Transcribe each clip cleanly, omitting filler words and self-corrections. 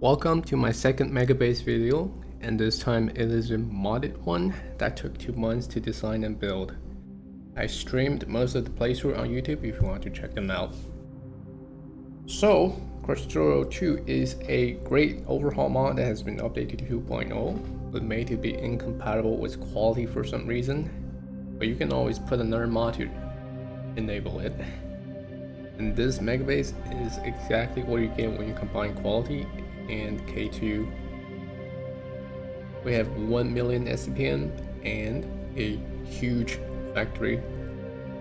Welcome to my second Megabase video, and this time it is a modded one that took 2 months to design and build. I streamed most of the playthrough on YouTube if you want to check them out. So, Krastorio2 is a great overhaul mod that has been updated to 2.0, but made to be incompatible with quality for some reason, but you can always put another mod to enable it. And this Megabase is exactly what you get when you combine quality and K2. We have 1 million SCPM and a huge factory.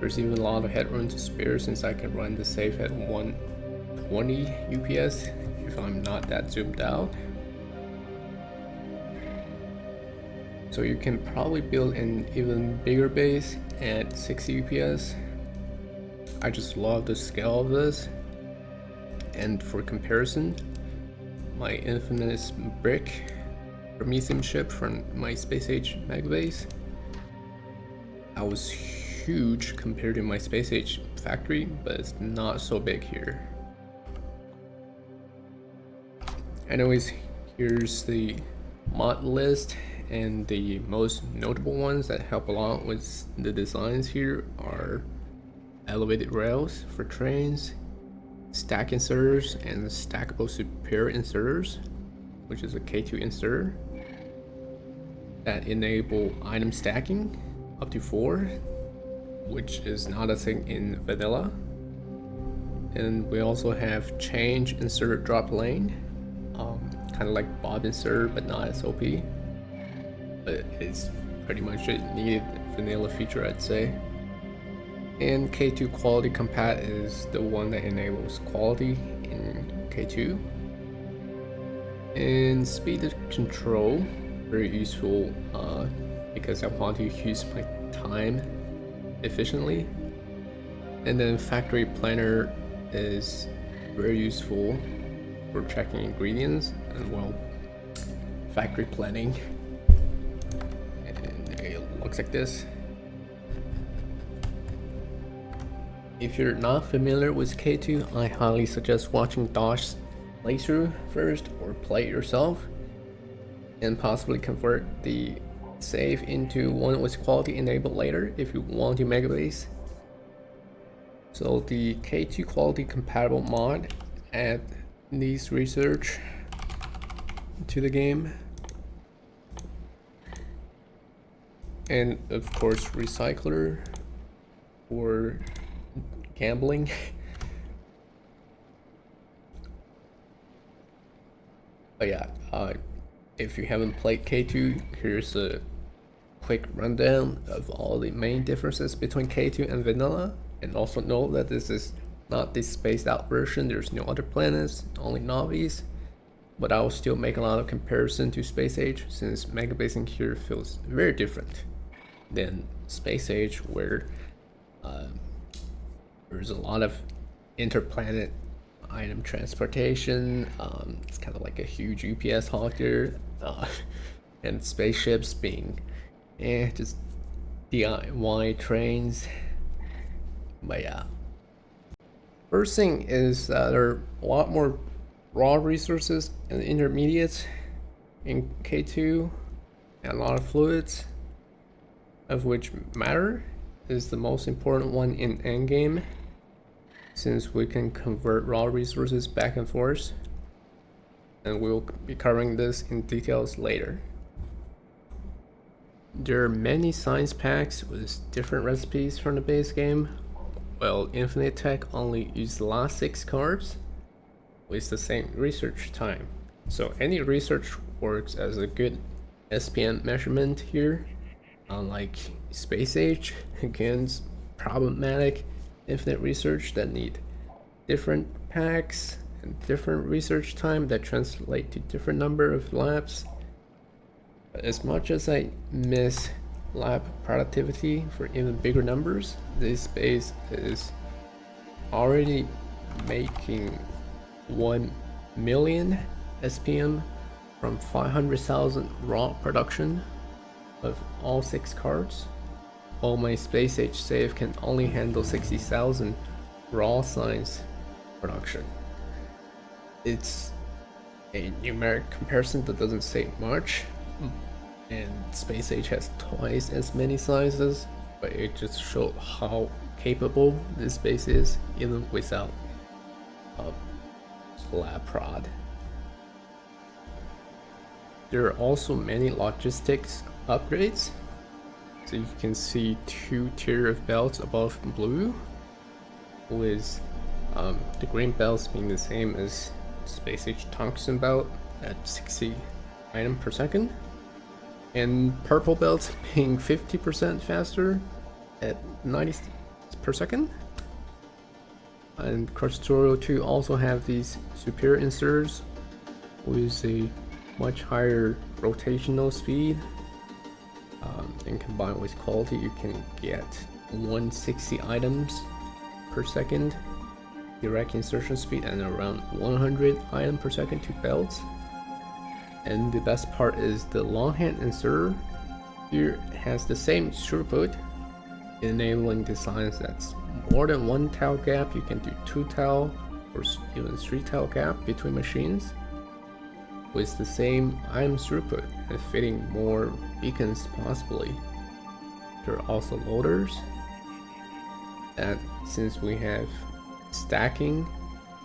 There's even a lot of headroom to spare since I can run the safe at 120 UPS if I'm not that zoomed out. So you can probably build an even bigger base at 60 UPS. I just love the scale of this. And for comparison, my infamous brick Prometheum ship from my space age Megabase, that was huge compared to my space age factory, but it's not so big here. Anyways, here's the mod list, and the most notable ones that help a lot with the designs here are elevated rails for trains, stack inserters, and stackable superior inserters, which is a K2 inserter that enable item stacking up to 4, which is not a thing in vanilla. And we also have change inserter drop lane, kind of like Bob insert but not as OP, but it's pretty much a needed vanilla feature, I'd say. And K2 quality compat is the one that enables quality in K2. And speed of control, very useful because I want to use my time efficiently. And then factory planner is very useful for checking ingredients and, well, factory planning. And it looks like this. If you're not familiar with K2, I highly suggest watching Dosh's playthrough first or play it yourself, and possibly convert the save into one with quality enabled later if you want to Megabase. So the K2 quality compatible mod add needs research to the game, and of course recycler for gambling. But yeah, if you haven't played K2, here's a quick rundown of all the main differences between K2 and vanilla. And also know that this is not the spaced out version. There's no other planets, only Navis. But I will still make a lot of comparison to Space Age, since Megabasing here feels very different than Space Age, where there's a lot of interplanet item transportation. It's kind of like a huge UPS hog here, and spaceships being just DIY trains. But yeah, first thing is that there are a lot more raw resources and intermediates in K2, and a lot of fluids, of which matter is the most important one in endgame, since we can convert raw resources back and forth, and we'll be covering this in details later. There are many science packs with different recipes from the base game, while Infinite Tech only used the last 6 cards with the same research time. So any research works as a good SPM measurement here, unlike Space Age against problematic infinite research that need different packs and different research time that translate to different number of labs. As much as I miss lab productivity for even bigger numbers, this base is already making 1 million SPM from 500,000 raw production of all 6 cards, while my Space Age save can only handle 60,000 raw science production. It's a numeric comparison that doesn't say much, and Space Age has twice as many sizes, but it just shows how capable this base is even without a lab prod. There are also many logistics upgrades. So you can see 2 tier of belts above blue, with the green belts being the same as Space Age tungsten belt at 60 item per second, and purple belts being 50% faster at 90 per second. And Krastorio2 also have these superior inserters with a much higher rotational speed, and combined with quality you can get 160 items per second direct insertion speed and around 100 items per second to belts. And the best part is the longhand inserter here has the same throughput, enabling designs that's more than 1 tile gap. You can do 2 tile or even 3 tile gap between machines with the same item throughput and fitting more beacons possibly. There are also loaders that, since we have stacking,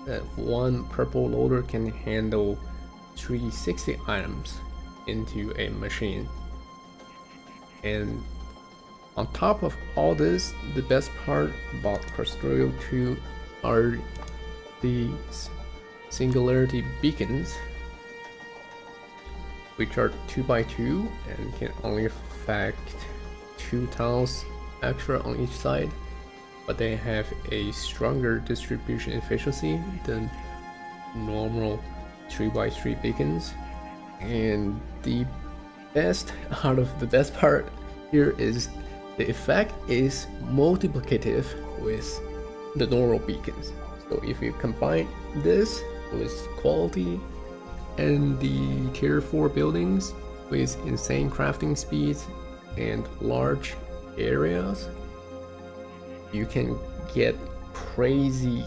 that one purple loader can handle 360 items into a machine. And on top of all this, the best part about Krastorio2 are these singularity beacons, which are 2x2 and can only affect 2 tiles extra on each side, but they have a stronger distribution efficiency than normal 3x3 beacons. And the best part here is the effect is multiplicative with the normal beacons. So if you combine this with quality and the tier 4 buildings with insane crafting speeds and large areas, you can get crazy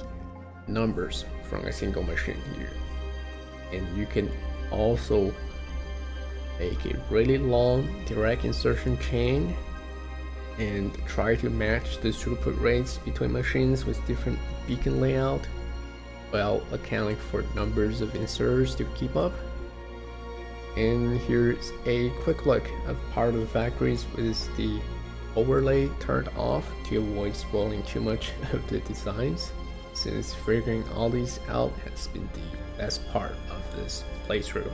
numbers from a single machine here. And you can also make a really long direct insertion chain and try to match the throughput rates between machines with different beacon layout while accounting for numbers of inserters to keep up. And here's a quick look of part of the factories with the overlay turned off to avoid spoiling too much of the designs, since figuring all these out has been the best part of this playthrough.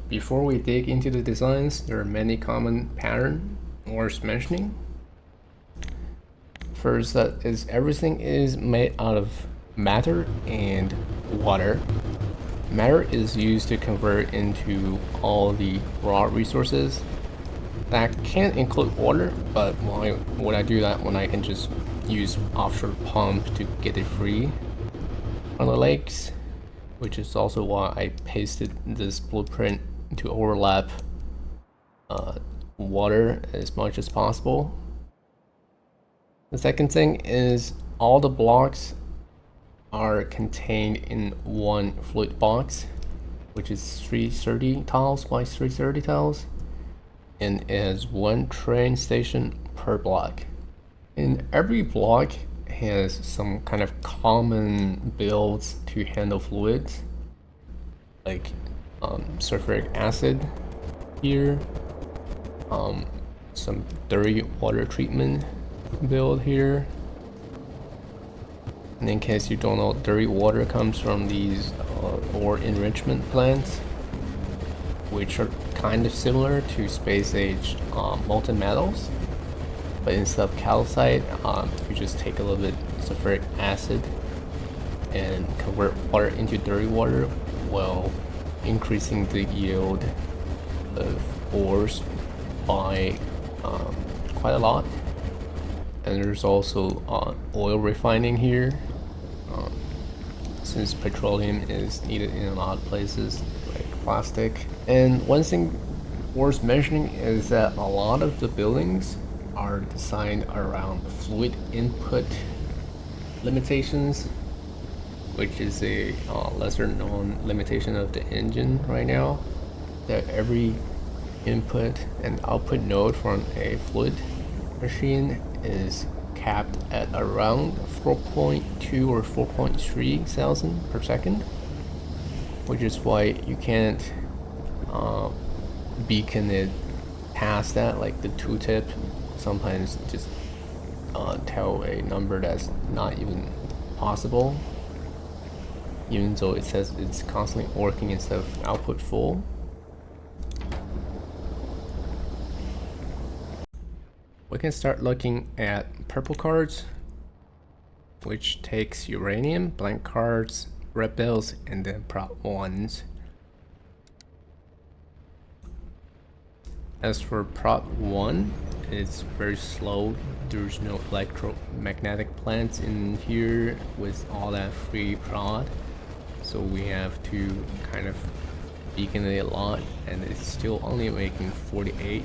before we dig into the designs, there are many common patterns worth mentioning. First, that is everything is made out of matter and water. Matter is used to convert into all the raw resources. That can include water, but why would I do that when I can just use offshore pump to get it free from the lakes? Which is also why I pasted this blueprint to overlap water as much as possible. The second thing is all the blocks are contained in one fluid box, which is 330 tiles by 330 tiles, and it has one train station per block. And every block has some kind of common builds to handle fluids, like sulfuric acid here, some dirty water treatment build here. And in case you don't know, dirty water comes from these ore enrichment plants, which are kind of similar to space age molten metals, but instead of calcite, you just take a little bit of sulfuric acid and convert water into dirty water while increasing the yield of ores by quite a lot. And there's also oil refining here, since petroleum is needed in a lot of places like plastic. And one thing worth mentioning is that a lot of the buildings are designed around fluid input limitations, which is a lesser known limitation of the engine right now, that every input and output node from a fluid machine is capped at around 4.2 or 4.3 thousand per second, which is why you can't beacon it past that. Like the tooltip sometimes just tell a number that's not even possible, even though it says it's constantly working instead of output full. We can start looking at purple cards, which takes uranium, blank cards, red bills, and then prop ones. As for prop 1, it's very slow. There's no electromagnetic plants in here with all that free prod, so we have to kind of beacon it a lot, and it's still only making 48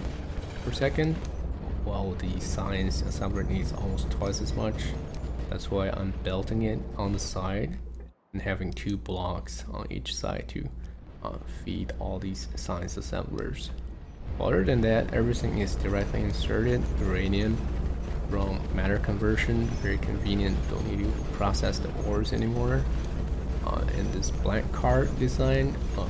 per second, while the science assembler needs almost twice as much. That's why I'm belting it on the side and having 2 blocks on each side to feed all these science assemblers. Other than that, everything is directly inserted. Uranium from matter conversion, very convenient, don't need to process the ores anymore. And this blank card design from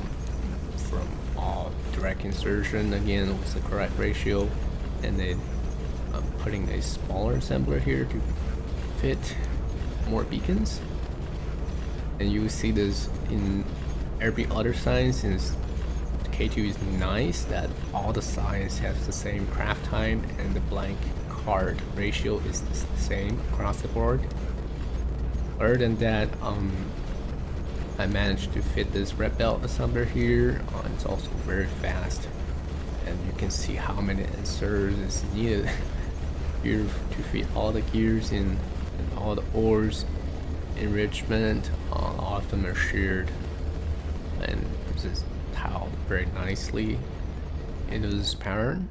direct insertion, again with the correct ratio, and then putting a smaller assembler here to fit more beacons. And you see this in every other science, since K2 is nice that all the science has the same craft time and the blank card ratio is the same across the board. Other than that, I managed to fit this red belt assembler here. It's also very fast, and you can see how many inserters is needed here to fit all the gears in and all the ores. Enrichment, all of them are shared, and this is tiled very nicely into this pattern,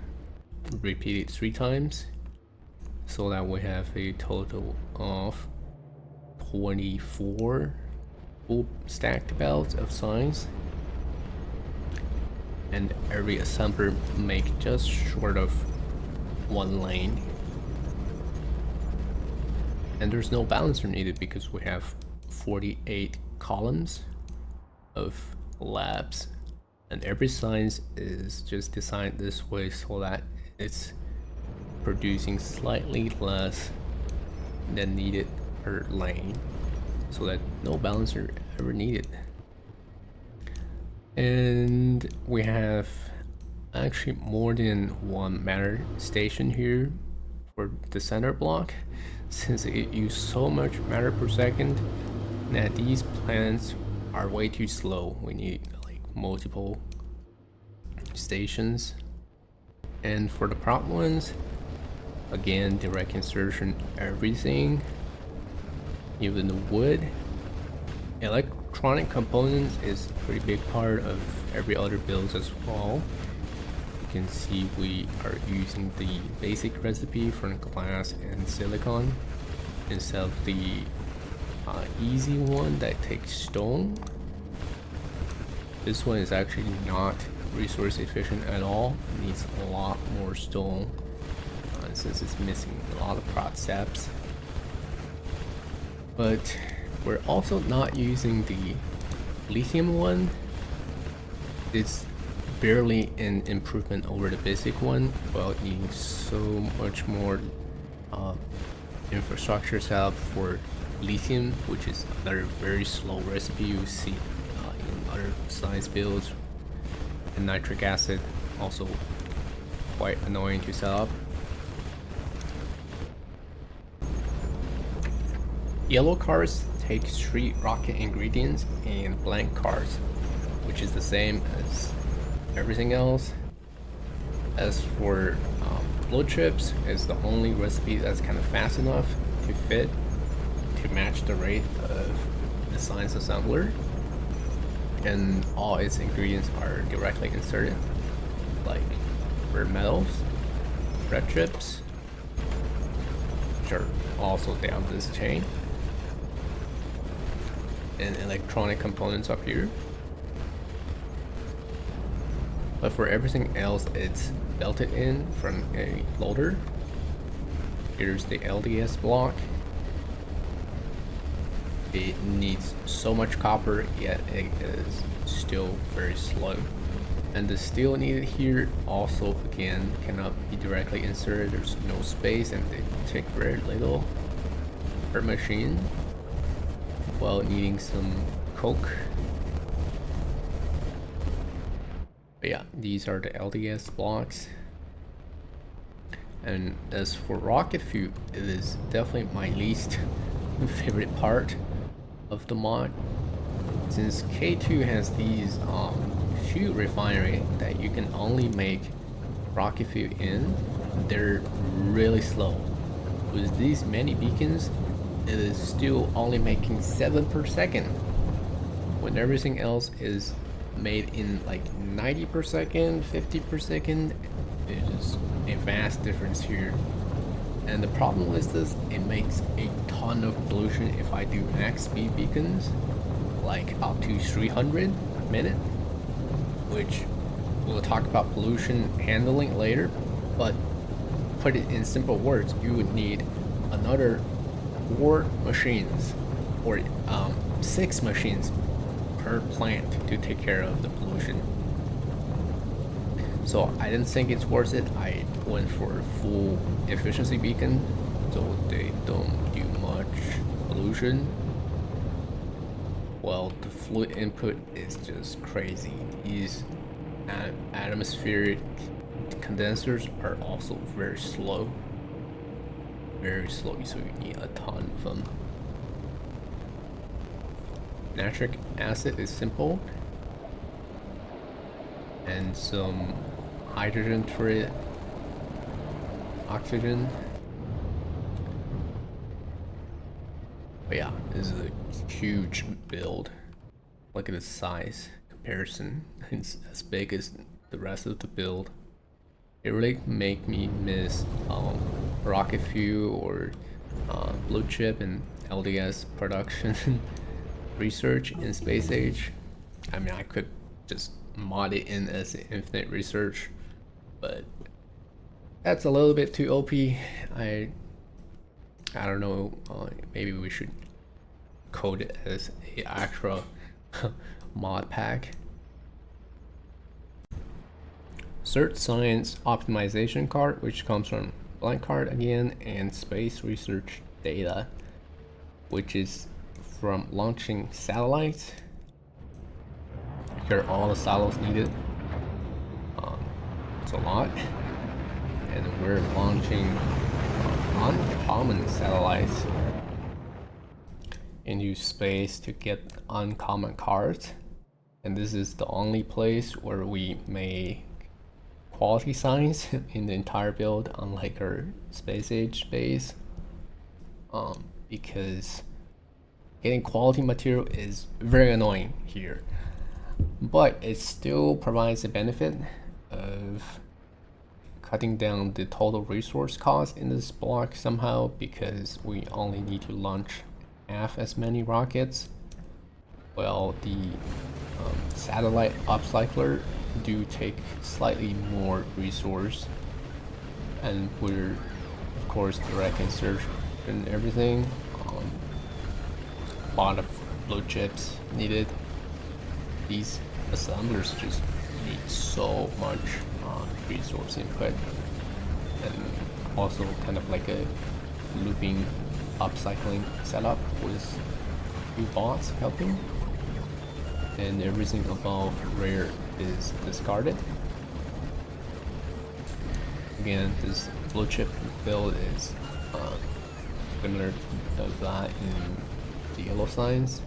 repeated 3 times, so that we have a total of 24 full stacked belts of signs, and every assembler make just short of 1 lane. And there's no balancer needed because we have 48 columns of labs, and every science is just designed this way so that it's producing slightly less than needed per lane, so that no balancer ever needed. And And we have actually more than one matter station here for the center block, since it uses so much matter per second that these plants are way too slow. We need like multiple stations. And for the prop ones, again, direct insertion, everything, even the wood. Electronic components is a pretty big part of every other build as well. You can see we are using the basic recipe from glass and silicon instead of the easy one that takes stone. This one is actually not resource efficient at all. It needs a lot more stone since it's missing a lot of prot steps. But we're also not using the lithium one. It's barely an improvement over the basic one, while it needs so much more infrastructure setup for lithium, which is another very slow recipe you see in other science builds. And nitric acid, also quite annoying to set up. Yellow cards take 3 rocket ingredients, and blank cards, which is the same as everything else. As for blue chips, it's the only recipe that's kind of fast enough to fit to match the rate of the science assembler, and all its ingredients are directly inserted, like rare metals, red chips, which are also down this chain, and electronic components up here. But for everything else, it's belted in from a loader. Here's the LDS block. It needs so much copper, yet it is still very slow. And the steel needed here also, again, cannot be directly inserted. There's no space, and they take very little per machine, while needing some coke. But yeah, these are the LDS blocks. And as for rocket fuel, it is definitely my least favorite part of the mod, since K2 has these fuel refinery that you can only make rocket fuel in. They're really slow. With these many beacons, it is still only making 7 per second, when everything else is made in like 90 per second, 50 per second. It is a vast difference here. And the problem with this, it makes a ton of pollution if I do max speed beacons, like up to 300 a minute, which we'll talk about pollution handling later. But put it in simple words, you would need another 4 machines or 6 machines per plant to take care of the pollution. So I didn't think it's worth it. I went for a full efficiency beacon, so they don't do much pollution. Well, the fluid input is just crazy. These atmospheric condensers are also very slow, so you need a ton of them. Nitric acid is simple, and some hydrogen for it, oxygen. But yeah, this is a huge build. Look at the size comparison. It's as big as the rest of the build. It really make me miss rocket fuel or blue chip and LDS production research in space age. I mean, I could just mod it in as infinite research, but that's a little bit too OP. I don't know, maybe we should code it as a actual mod pack. Cert Science optimization card, which comes from blank card again, and space research data, which is from launching satellites. Here are all the silos needed It's a lot. And we're launching uncommon satellites into space to get uncommon cards. And this is the only place where we make quality signs in the entire build, unlike our space age base. Because getting quality material is very annoying here. But it still provides a benefit of cutting down the total resource cost in this block somehow, because we only need to launch half as many rockets, while the satellite upcycler do take slightly more resource, and we're of course direct insertion and everything. A lot of blue chips needed. These assemblers just need so much resource input, and also kind of like a looping upcycling setup with few bots helping, and everything above rare is discarded. Again, this blue chip build is similar to that in the yellow signs.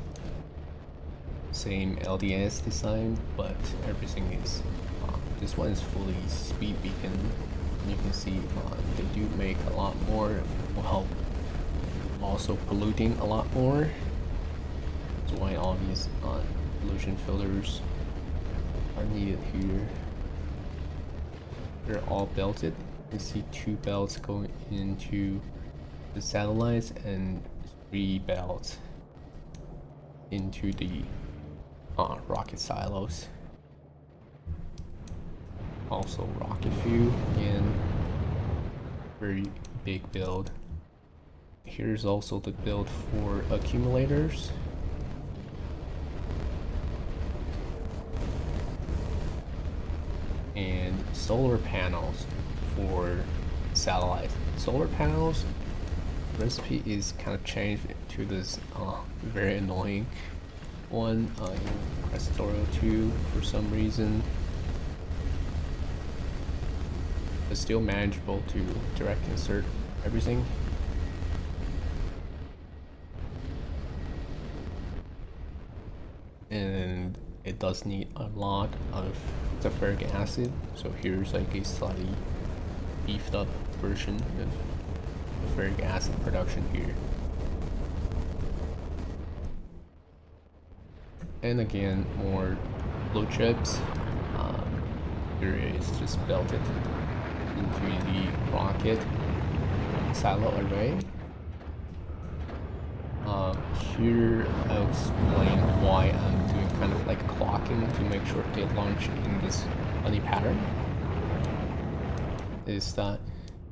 Same LDS design, but everything is this one is fully speed beacon. You can see they do make a lot more while also polluting a lot more. That's why all these pollution filters are needed here. They're all belted. You see 2 belts going into the satellites and 3 belts into the rocket silos. Also rocket fuel, again, very big build. Here's also the build for accumulators. And solar panels for satellites. Solar panels recipe is kind of changed to this very annoying one in Krastorio2 for some reason. It's still manageable to direct insert everything. And it does need a lot of sulfuric acid, so here's like a slightly beefed up version of sulfuric acid production here. And again, more blue chips. Here is just belted into the rocket silo array. Here I'll explain why I'm doing kind of like clocking to make sure they launch in this funny pattern. Is that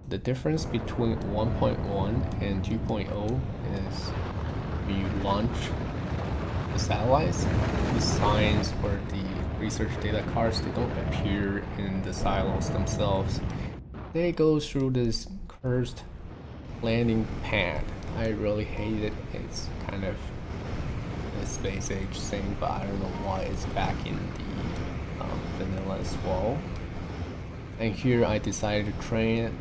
the difference between 1.1 and 2.0 is when you launch the satellites, the signs or the research data cards, they don't appear in the silos themselves. They go through this cursed landing pad. I really hate it. It's kind of a space age thing, but I don't know why it's back in the vanilla as well. And here I decided to train it.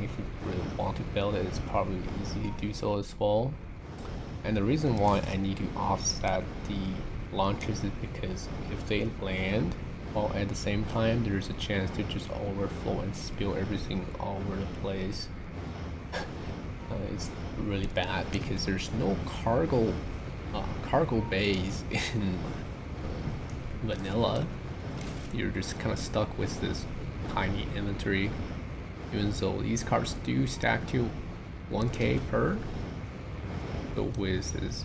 If you really want to build it, it's probably easy to do so as well. And the reason why I need to offset the launches is because if they land while at the same time, there's a chance to just overflow and spill everything all over the place. It's really bad because there's no cargo bays in vanilla. You're just kind of stuck with this tiny inventory, even though these cards do stack to 1k per. So with this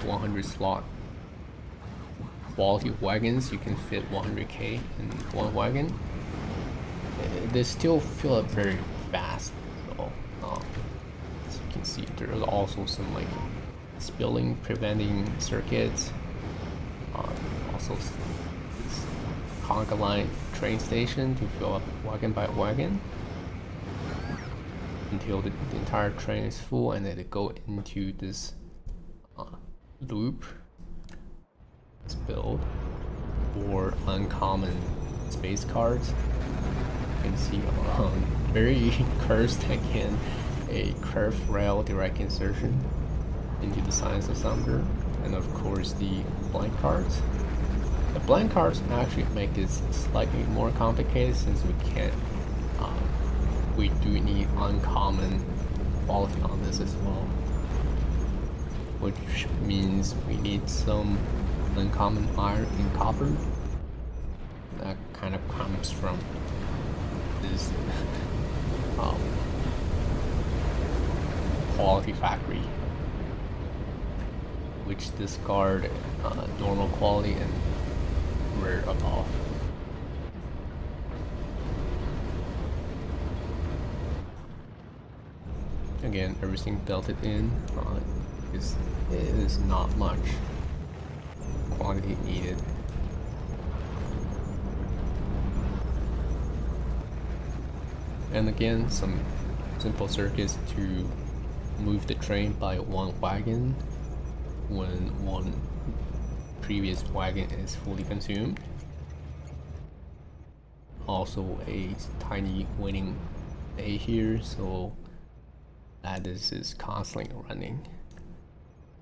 100 slot quality wagons, you can fit 100k in one wagon. They still fill up very fast. So as you can see, there's also some like spilling preventing circuits. Also this conga line train station to fill up wagon by wagon until the entire train is full, and then it go into this loop. This build for uncommon space cards. You can see very cursed again, a curved rail direct insertion into the science assembler, and of course the blank cards. The blank cards actually make this slightly more complicated since we do need uncommon quality on this as well, which means we need some uncommon iron and copper. That kind of comes from this quality factory, which discard normal quality and rare above. Again, everything belted in. It is not much quantity needed. And again, some simple circuits to move the train by one wagon when one previous wagon is fully consumed. Also a tiny winning A here, so that this is constantly running.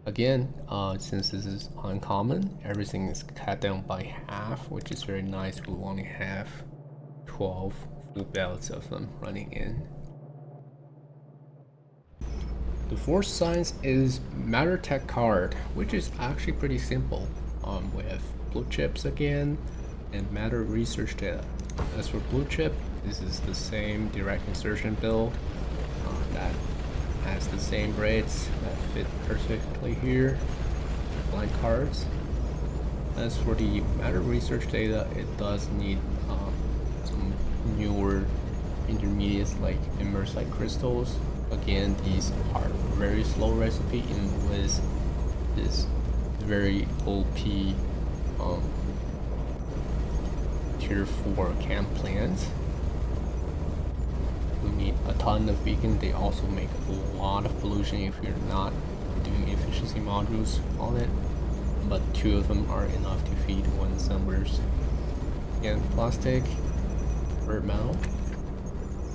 Again, since this is uncommon, everything is cut down by half, which is very nice. We only have 12 full belts of them running in. The fourth science is matter tech card, which is actually pretty simple. We have blue chips again and matter research data. As for blue chip, this is the same direct insertion build that has the same rates that fit perfectly here, blank cards. As for the matter research data, it does need some newer intermediates like immersite crystals. Again, these are very slow recipe in with this very OP tier 4 camp plants. We need a ton of beacon. They also make a lot of pollution if you're not doing efficiency modules on it, but 2 of them are enough to feed 1 assemblers. Again, plastic, rare metal,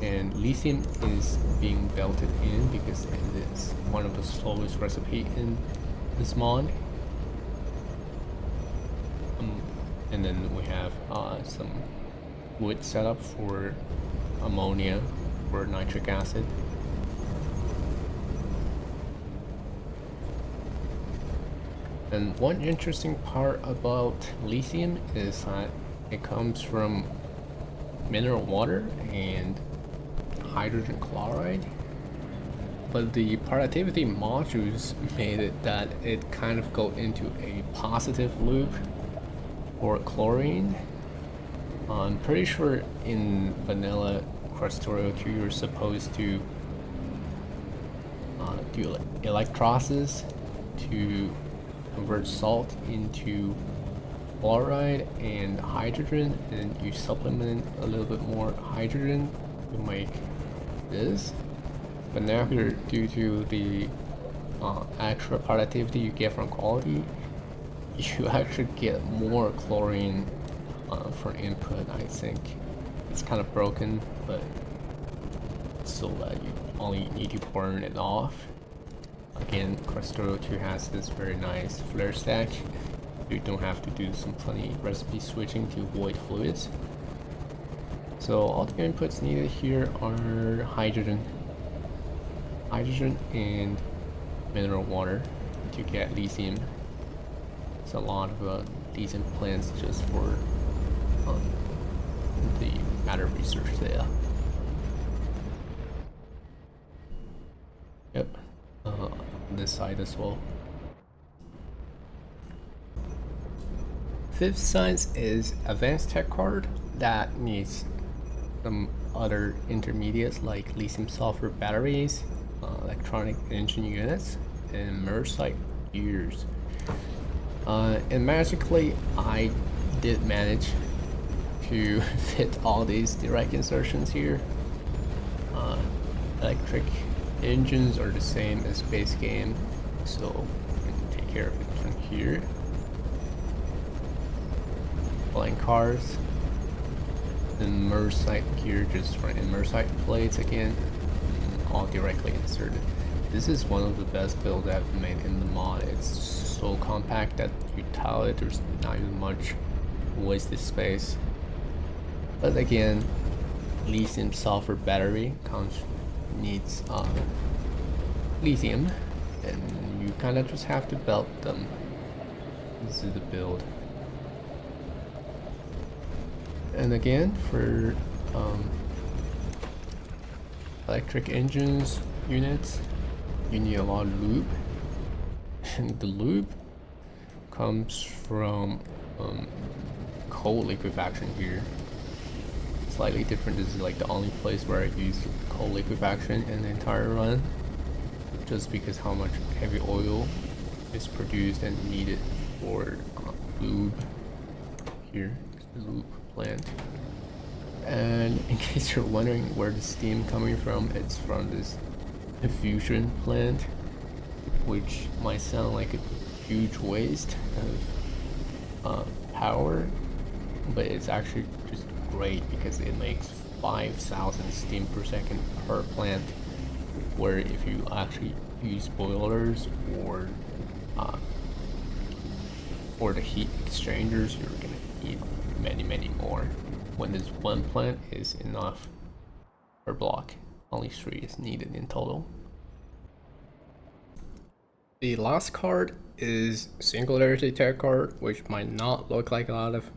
and lithium is being belted in because it is one of the slowest recipe in this mod. And then we have some wood setup for ammonia or nitric acid. And one interesting part about lithium is that it comes from mineral water and hydrogen chloride, but the productivity modules made it that it kind of go into a positive loop for chlorine. I'm pretty sure in vanilla Krastorio2 you're supposed to do electrolysis to convert salt into chloride and hydrogen, and you supplement a little bit more hydrogen to make this. But now here, due to the extra productivity you get from quality, you actually get more chlorine for input. I think it's kind of broken, but so that you only need to burn it off. Again, Krastorio2 has this very nice flare stack. You don't have to do some funny recipe switching to avoid fluids. So all the inputs needed here are hydrogen and mineral water to get lithium. It's a lot of lithium plants just for the matter research there. Yep, this side as well. Fifth science is advanced tech card that needs some other intermediates like lithium sulfur batteries, electronic engine units, and immersite gears. And magically, I did manage to fit all these direct insertions here. Electric engines are the same as base game, so we can take care of it from here. Blank cars, immersite gear just for immersite plates again, all directly inserted. This is one of the best builds I've made in the mod. It's so compact that you tile it, there's not even much wasted space. But again, lithium sulfur battery needs lithium, and you kind of just have to belt them. This is the build. And again, for electric engines units, you need a lot of lube, and the lube comes from cold liquefaction here. Slightly different. This is like the only place where I use cold liquefaction in the entire run, just because how much heavy oil is produced and needed for lube. Here is the lube plant. And in case you're wondering where the steam coming from, it's from this fusion plant, which might sound like a huge waste of power, but it's actually just great because it makes 5,000 steam per second per plant, where if you actually use boilers or the heat exchangers, you're gonna need many more, when this one plant is enough per block. Only 3 is needed in total. The last card is Singularity Tech card, which might not look like a lot of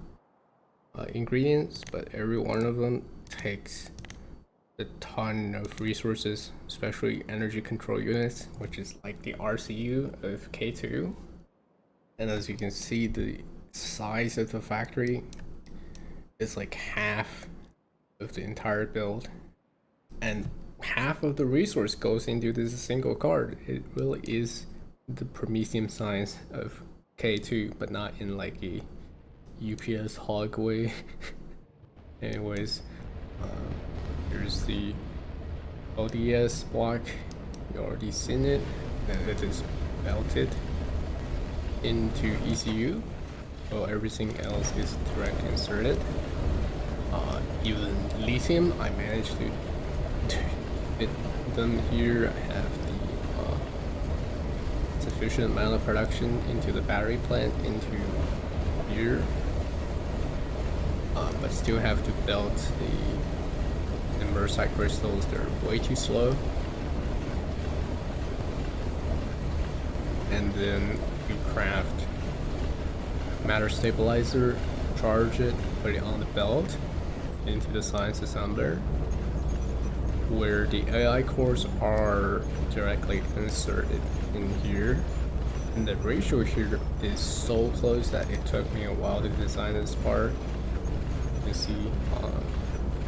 ingredients, but every one of them takes a ton of resources, especially energy control units, which is like the RCU of K2. And as you can see, the size of the factory is like half of the entire build, and half of the resource goes into this single card. It really is the Prometheum size of K2, but not in like a UPS hog way. Anyways, here's the ODS block. You already seen it, and it is belted into ECU, while everything else is directly inserted. Even lithium, I managed to fit them here. I have the sufficient amount of production into the battery plant into here, but still have to belt the immersite crystals. They're way too slow. And then you craft matter stabilizer, charge it, put it on the belt into the science assembler, where the AI cores are directly inserted in here. And the ratio here is so close that it took me a while to design this part. You see,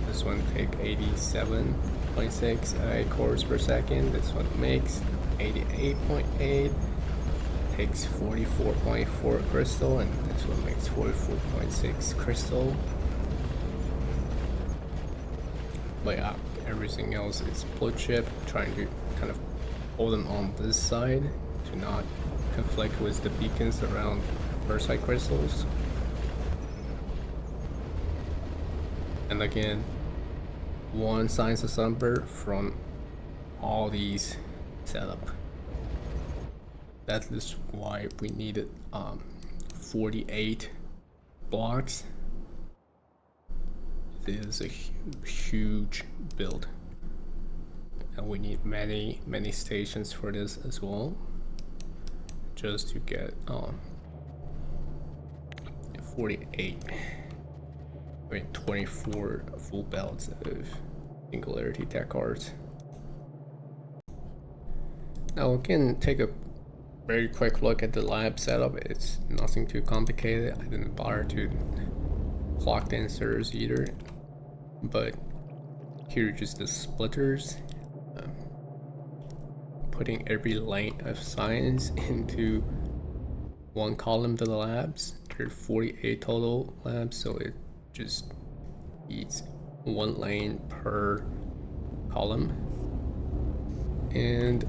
this one take 87.6 AI cores per second. This one makes 88.8. Takes 44.4 crystal, and this one makes 44.6 crystal. But yeah, everything else is blue chip, trying to kind of hold them on this side to not conflict with the beacons around immersite crystals. And again, one science assembler from all these setup. That is why we needed 48 blocks. It is a huge build, and we need many stations for this as well, just to get 48, 24 full belts of Singularity Tech cards. Now we can take a very quick look at the lab setup. It's nothing too complicated. I didn't bother to clock the inserters either, but here are just the splitters, putting every lane of science into one column to the labs. There are 48 total labs, so it just eats one lane per column, and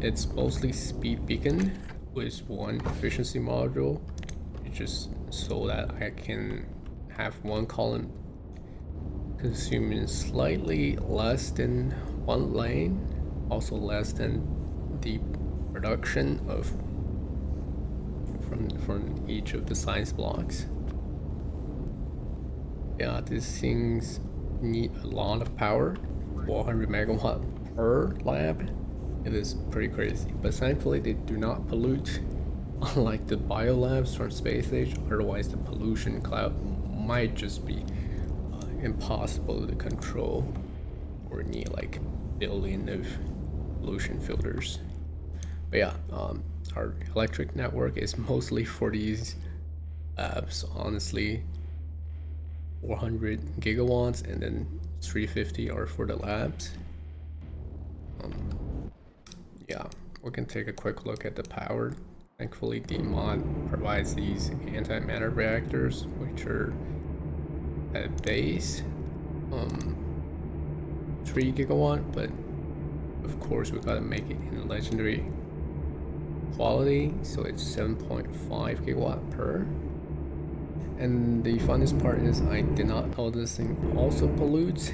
it's mostly speed beacon with one efficiency module, just so that I can have one column consuming slightly less than 1 lane, also less than the production of from each of the science blocks. Yeah, these things need a lot of power, 400 megawatt per lab. It is pretty crazy, but thankfully they do not pollute, unlike the biolabs from space age. Otherwise the pollution cloud might just be impossible to control, or need like billion of pollution filters. But yeah, our electric network is mostly for these labs, honestly. 400 gigawatts and then 350 are for the labs. Yeah, we can take a quick look at the power. Thankfully, the mod provides these antimatter reactors, which are at base 3 gigawatt, but of course we gotta make it in legendary quality, so it's 7.5 gigawatt per. And the funnest part is I did not know this thing also pollutes,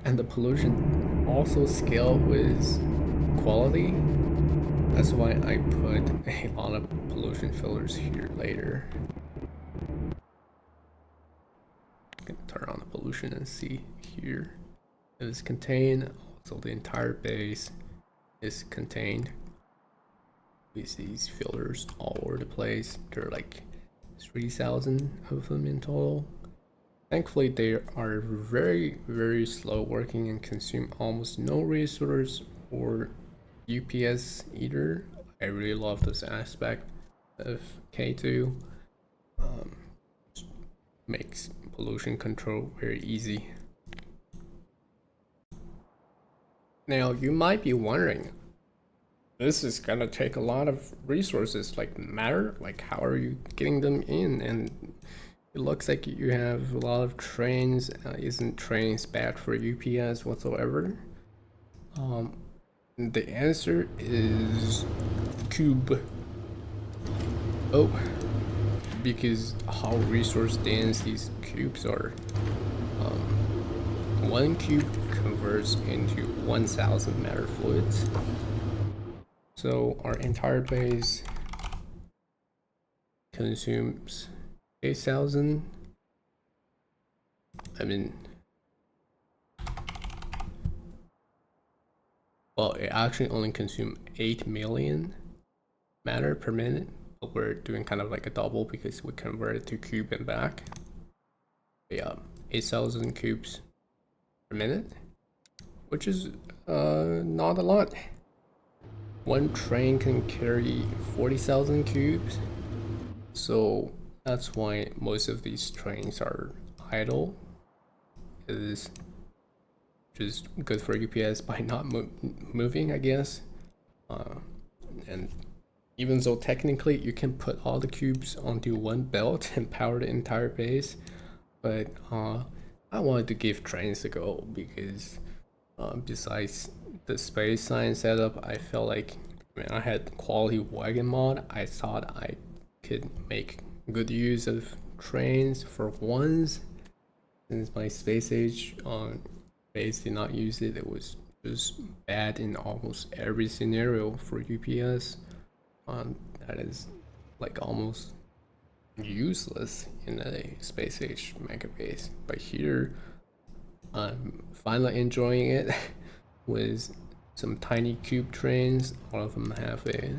and the pollution also scale with quality. That's why I put a lot of pollution filters here later. I can turn on the pollution and see here. It is contained, so the entire base is contained with these filters all over the place. There are like 3,000 of them in total. Thankfully, they are very slow working and consume almost no resource or UPS either. I really love this aspect of K2. Makes pollution control very easy. Now, you might be wondering, this is gonna take a lot of resources, like matter, like how are you getting them in? And it looks like you have a lot of trains. Isn't trains bad for UPS whatsoever? The answer is cube. Oh, because how resource dense these cubes are. One cube converts into 1,000 matter fluids. So our entire base consumes 8,000. I mean, well, it actually only consumes 8 million matter per minute, but we're doing kind of like a double because we convert it to cube and back. But yeah, 8,000 cubes per minute, which is not a lot. One train can carry 40,000 cubes, so that's why most of these trains are idle. It is just good for UPS by not moving, I guess. And even though technically you can put all the cubes onto one belt and power the entire base, but I wanted to give trains a go because besides the space science setup, I felt like when I had quality wagon mod, I thought I could make good use of trains for once. Since my space age base did not use it, it was just bad in almost every scenario for UPS. That is like almost useless in a space age Megabase. But here, I'm finally enjoying it with some tiny cube trains. All of them have a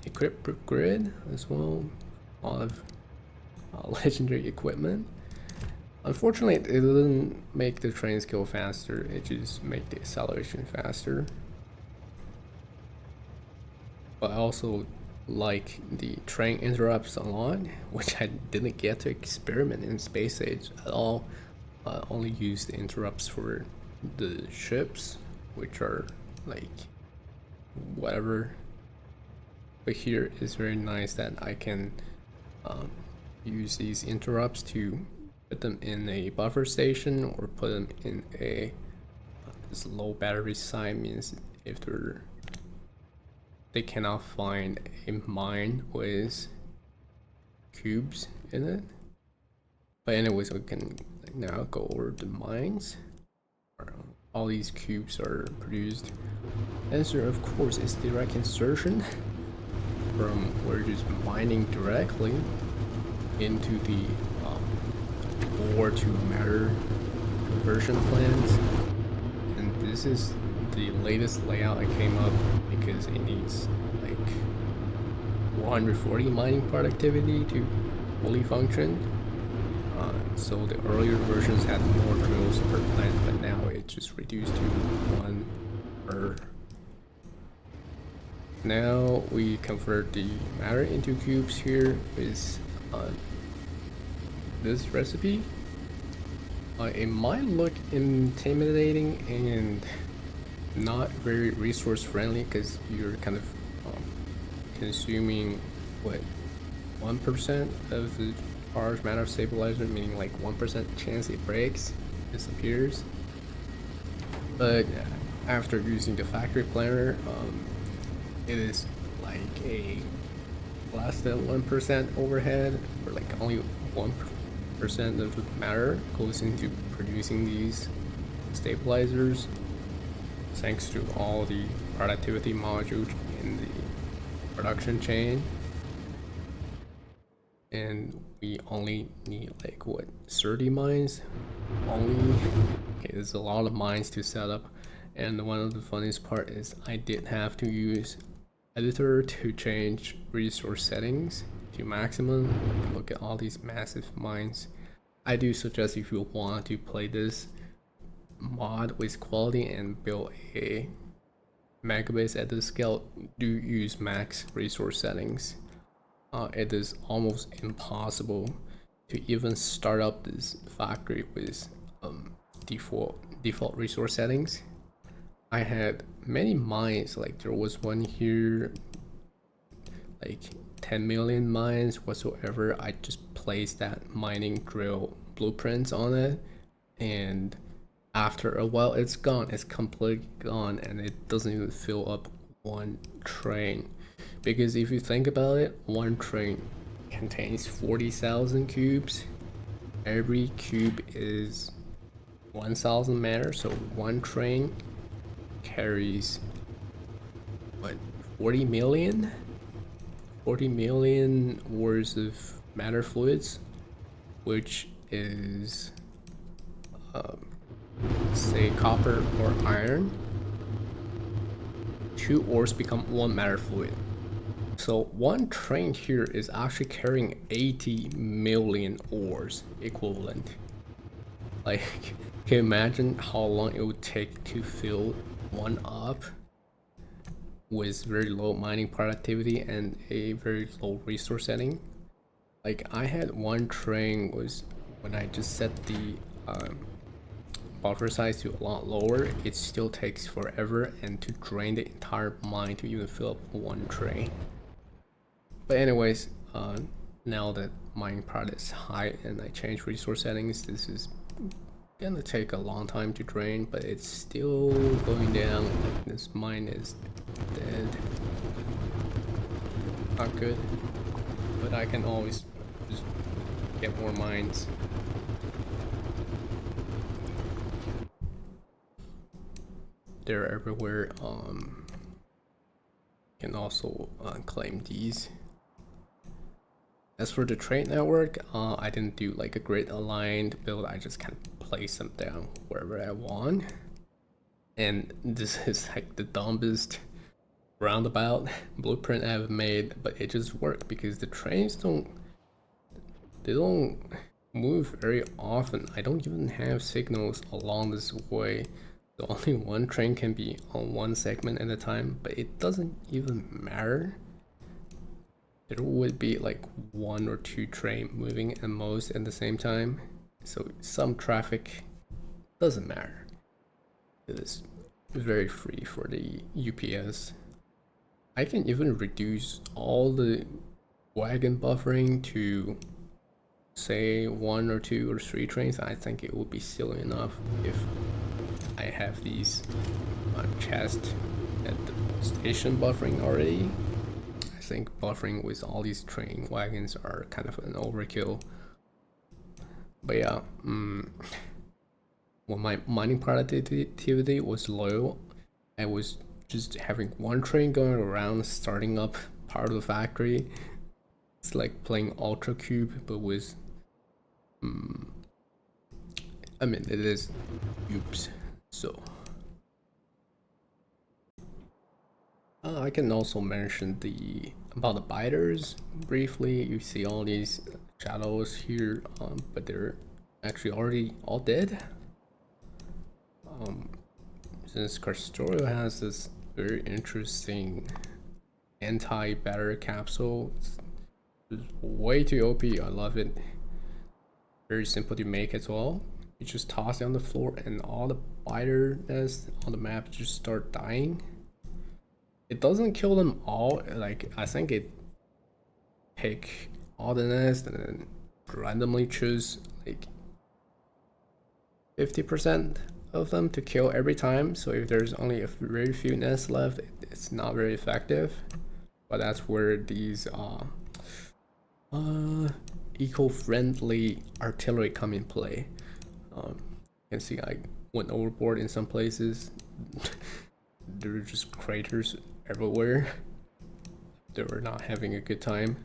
equipped grid as well. A lot of legendary equipment. Unfortunately, it doesn't make the trains go faster. It just makes the acceleration faster. But I also like the train interrupts a lot, which I didn't get to experiment in space age at all. Only used the interrupts for the ships, which are like whatever. But here is very nice that I can use these interrupts to put them in a buffer station or put them in a this low battery side means if they cannot find a mine with cubes in it. But anyways, we can now go over the mines. All these cubes are produced. Answer, of course, is direct insertion from we're just mining directly into the ore to matter conversion plants. And this is the latest layout I came up because it needs like 140 mining productivity to fully function. So the earlier versions had more drills per plant, but now it just reduced to 1 per. Now we convert the matter into cubes here with this recipe. It might look intimidating and not very resource friendly because you're kind of consuming what 1% of the charge matter stabilizer, meaning like 1% chance it breaks, disappears. But after using the factory planner, it is like a less than 1% overhead, or like only 1% of the matter goes into producing these stabilizers, thanks to all the productivity modules in the production chain. And we only need like what, 30 mines only. Okay, there's a lot of mines to set up, and one of the funniest part is I did have to use editor to change resource settings to maximum. Like, look at all these massive mines. I do suggest if you want to play this mod with quality and build a Megabase at this scale, do use max resource settings. It is almost impossible to even start up this factory with default resource settings. I had many mines, like there was one here, like 10 million mines whatsoever. I just placed that mining drill blueprints on it, and after a while it's gone. It's completely gone, and it doesn't even fill up one train. Because if you think about it, one train contains 40,000 cubes. Every cube is 1,000 matter, so one train carries what, 40 million? 40 million worth of matter fluids, which is say copper or iron. 2 ores become 1 matter fluid. So one train here is actually carrying 80 million ores equivalent. Like, can you imagine how long it would take to fill one up with very low mining productivity and a very low resource setting? Like, I had one train was, when I just set the buffer size to a lot lower, it still takes forever and to drain the entire mine to even fill up one train. But anyways, now that mining product is high and I change resource settings, this is gonna take a long time to drain, but it's still going down. Like, this mine is dead. Not good, but I can always just get more mines. They're everywhere. Can also claim these. As for the trade network, I didn't do like a grid aligned build. I just kind of place them down wherever I want. And this is like the dumbest roundabout blueprint I've made, but it just worked because the trains don't move very often. I don't even have signals along this way. So only one train can be on one segment at a time, but it doesn't even matter. There would be like 1 or 2 trains moving at most at the same time. So some traffic doesn't matter. It is very free for the UPS. I can even reduce all the wagon buffering to say 1 or 2 or 3 trains. I think it would be still enough if I have these chests at the station buffering already. I think buffering with all these train wagons are kind of an overkill. But yeah, when my mining productivity was low, I was just having one train going around, starting up part of the factory. It's like playing Ultra Cube, but with, I mean, it is cubes. So I can also mention about the biters briefly. You see all these shadows here, but they're actually already all dead. Since Krastorio has this very interesting anti-batter capsule, it's way too OP. I love it. Very simple to make as well. You just toss it on the floor, and all the biter nests on the map just start dying. It doesn't kill them all. Like, I think it pick all the nests and then randomly choose like 50% of them to kill every time. So if there's only a very few nests left, it's not very effective. But that's where these eco-friendly artillery come in play. You can see I went overboard in some places. There are just craters everywhere. They were not having a good time.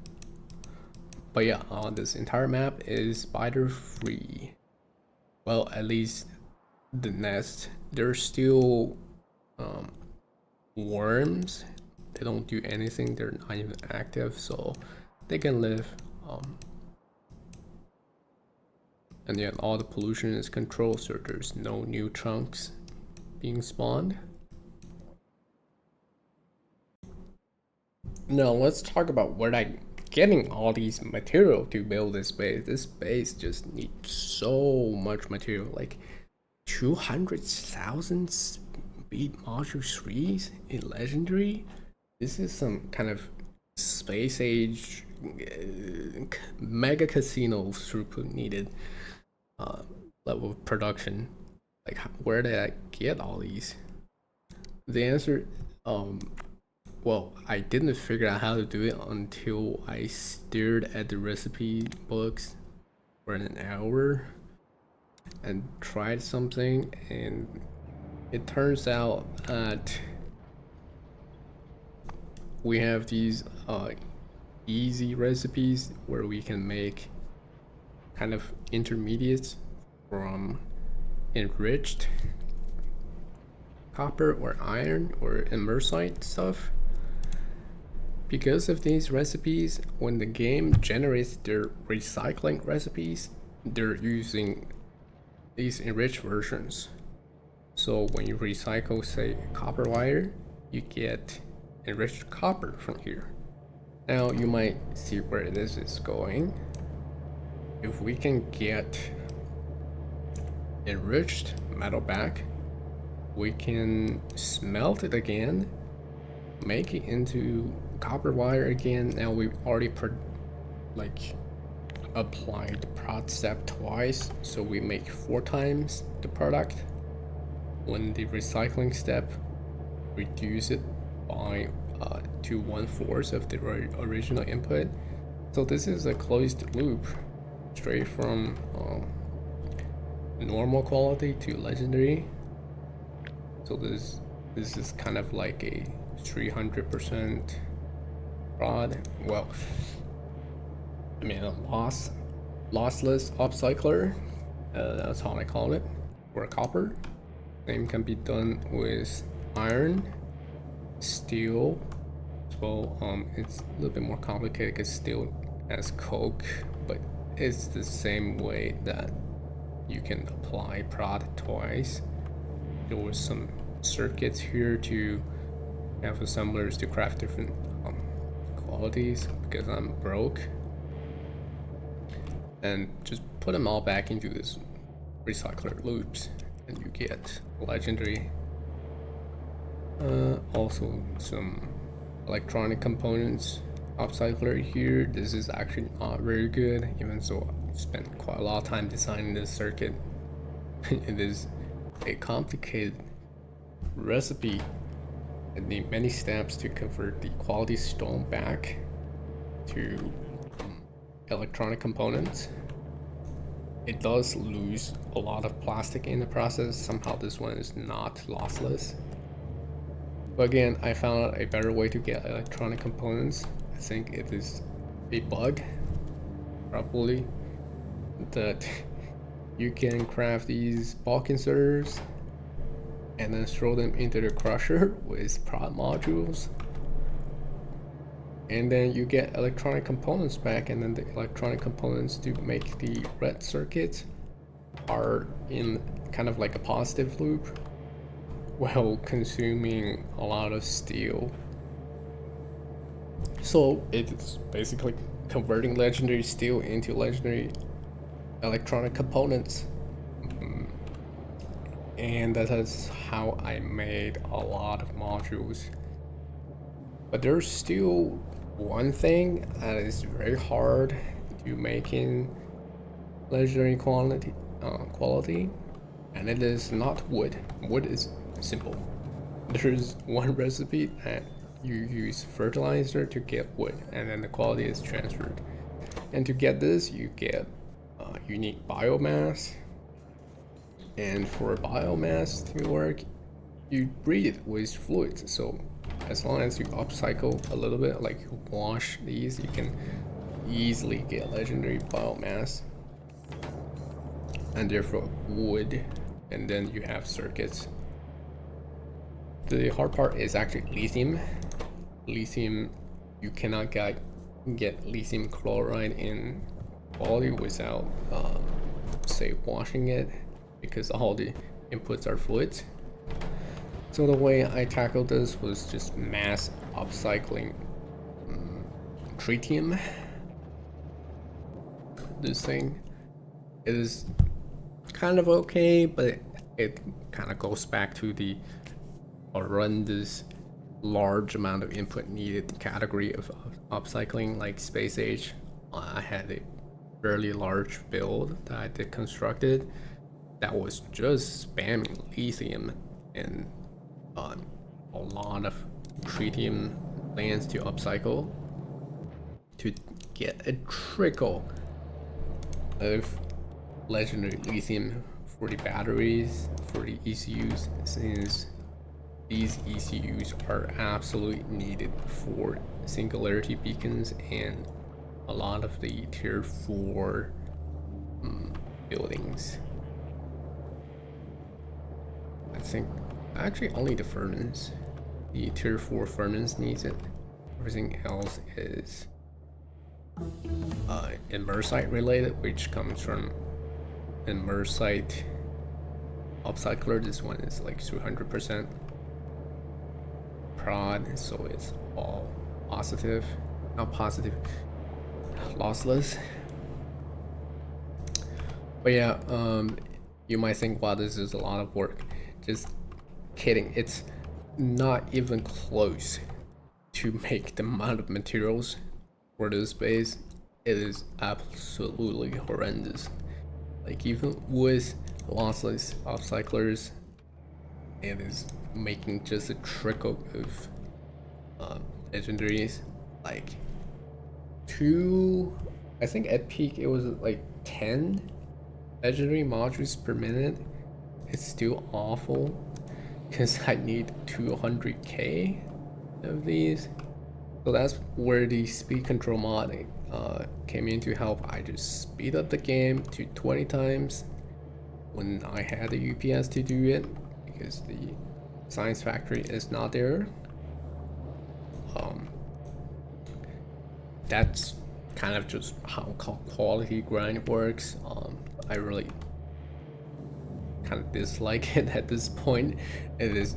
But yeah, this entire map is spider free. Well, at least the nest. There's still worms. They don't do anything. They're not even active, so they can live. And yet all the pollution is controlled, so there's no new chunks being spawned. Now let's talk about where I'm getting all these material to build this base. This base just needs so much material, like 200,000 speed module 3s in legendary. This is some kind of space age mega casino throughput needed level of production. Like, where did I get all these? The answer, well, I didn't figure out how to do it until I stared at the recipe books for an hour and tried something, and it turns out that we have these easy recipes where we can make kind of intermediates from enriched copper or iron or immersite stuff. Because of these recipes, when the game generates their recycling recipes, they're using these enriched versions. So when you recycle, say, copper wire, you get enriched copper from here. Now you might see where this is going. If we can get enriched metal back, we can smelt it again, make it into copper wire again. Now we've already applied prod step twice, so we make 4 times the product. When the recycling step, reduce it by to 1/4 of the original input. So this is a closed loop, straight from normal quality to legendary. So this is kind of like a 300% prod. Well, I mean, a lossless upcycler. That's how I call it. For copper. Same can be done with iron, steel. So it's a little bit more complicated because steel has coke, but it's the same way that you can apply prod twice. There was some circuits here to have assemblers to craft different qualities because I'm broke, and just put them all back into this recycler loops and you get legendary. Also some electronic components upcycler here. This is actually not very good, even though I spent quite a lot of time designing this circuit. It is a complicated recipe and need many steps to convert the quality stone back to electronic components. it does lose a lot of plastic in the process. Somehow this one is not lossless. But again, I found out a better way to get electronic components. I think it is a bug, probably, that you can craft these bulk inserters and then throw them into the crusher with prod modules. And then you get electronic components back, and then the electronic components to make the red circuits are in kind of like a positive loop while consuming a lot of steel. So it's basically converting legendary steel into legendary electronic components. And that is how I made a lot of modules. But there's still one thing that is very hard to make in legendary quality, and it is not wood. Wood is simple. There's one recipe that you use fertilizer to get wood, and then the quality is transferred. And to get this, you get unique biomass. And for biomass to work, you breed it with fluids. So as long as you upcycle a little bit, like wash these, you can easily get legendary biomass and therefore wood, and then you have circuits. The hard part is actually lithium. Lithium, you cannot get lithium chloride in quality without say washing it, because all the inputs are fluids. So the way I tackled this was just mass upcycling tritium. This thing is kind of okay, but it kind of goes back to the horrendous large amount of input needed category of upcycling, like space age. I had a fairly large build that I did constructed that was just spamming lithium and a lot of tritium lands to upcycle to get a trickle of legendary lithium for the batteries, for the ECUs, since these ECUs are absolutely needed for singularity beacons and a lot of the tier 4 buildings. I think actually only the furnace, the tier 4 furnace needs it. Everything else is immersite related, which comes from immersite upcycler. This one is like 200% prod, so it's all positive, not positive, lossless. But yeah, you might think, wow, this is a lot of work. Just kidding, it's not even close to make the amount of materials for this base. It is absolutely horrendous. Like even with lossless upcyclers, it is making just a trickle of legendaries. Like I think at peak it was like 10 legendary modules per minute. It's still awful because I need 200k of these. So that's where the speed control mod came in to help. I just speed up the game to 20 times when I had the UPS to do it, because the science factory is not there. That's kind of just how quality grind works. I really kind of dislike it at this point. It is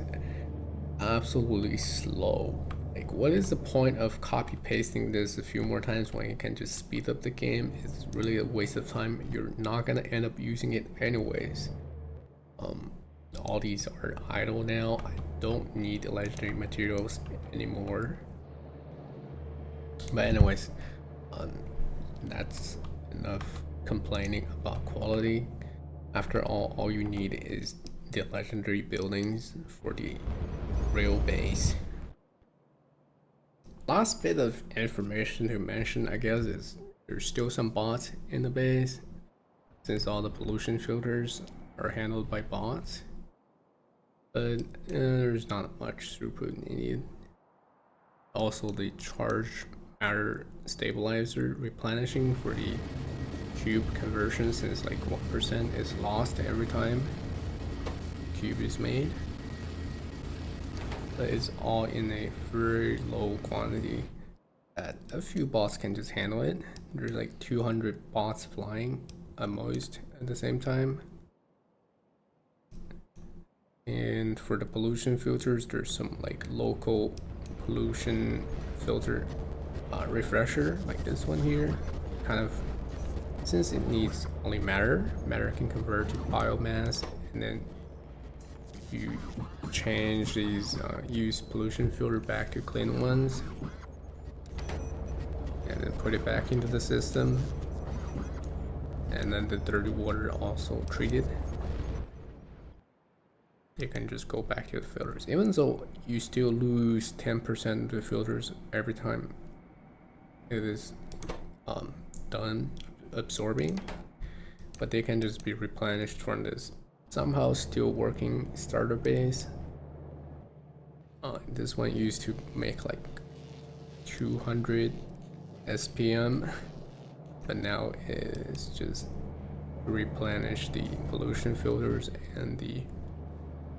absolutely slow. Like, what is the point of copy pasting this a few more times when you can just speed up the game? It's really a waste of time. You're not gonna end up using it anyways. All these are idle now. I don't need legendary materials anymore. But anyways, that's enough complaining about quality. After all you need is the legendary buildings for the real base. Last bit of information to mention, I guess, is there's still some bots in the base. since all the pollution filters are handled by bots. But there's not much throughput needed. Also, the charge matter stabilizer replenishing for the cube conversion, since like 1% is lost every time cube is made. But it's all in a very low quantity that a few bots can just handle it. There's like 200 bots flying at most at the same time. And for the pollution filters, there's some like local pollution filter refresher, like this one here. Kind of, since it needs only matter can convert to biomass, and then you change these used pollution filter back to clean ones, and then put it back into the system, and then the dirty water also treated. You can just go back to the filters, even though you still lose 10% of the filters every time it is done absorbing, but they can just be replenished from this somehow still working starter base. This one used to make like 200 SPM, but now it's just replenish the pollution filters and the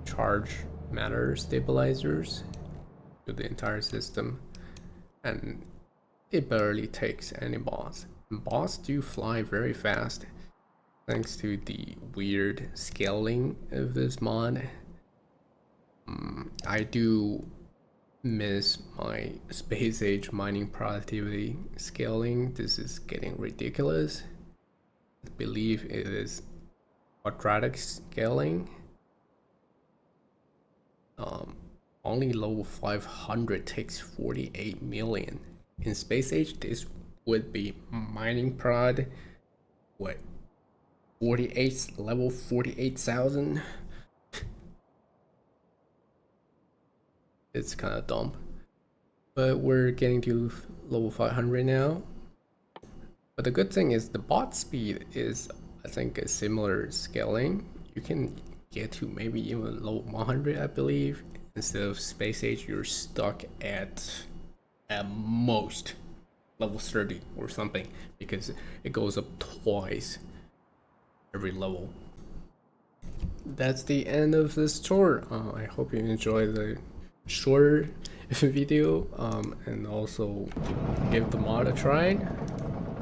charge matter stabilizers to the entire system, and it barely takes any bots. Bots do fly very fast thanks to the weird scaling of this mod. I do miss my space age mining productivity scaling. This is getting ridiculous. I believe it is quadratic scaling. Only level 500 takes 48 million. In space age, this would be mining prod, what, 48, level 48,000? It's kind of dumb. But we're getting to level 500 now. But the good thing is the bot speed is, I think, a similar scaling. You can get to maybe even level 100, I believe. Instead of space age, you're stuck at most level 30 or something, because it goes up twice every level. That's the end of this tour. I hope you enjoyed the shorter video, and also give the mod a try,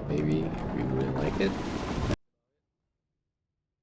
maybe if you really like it.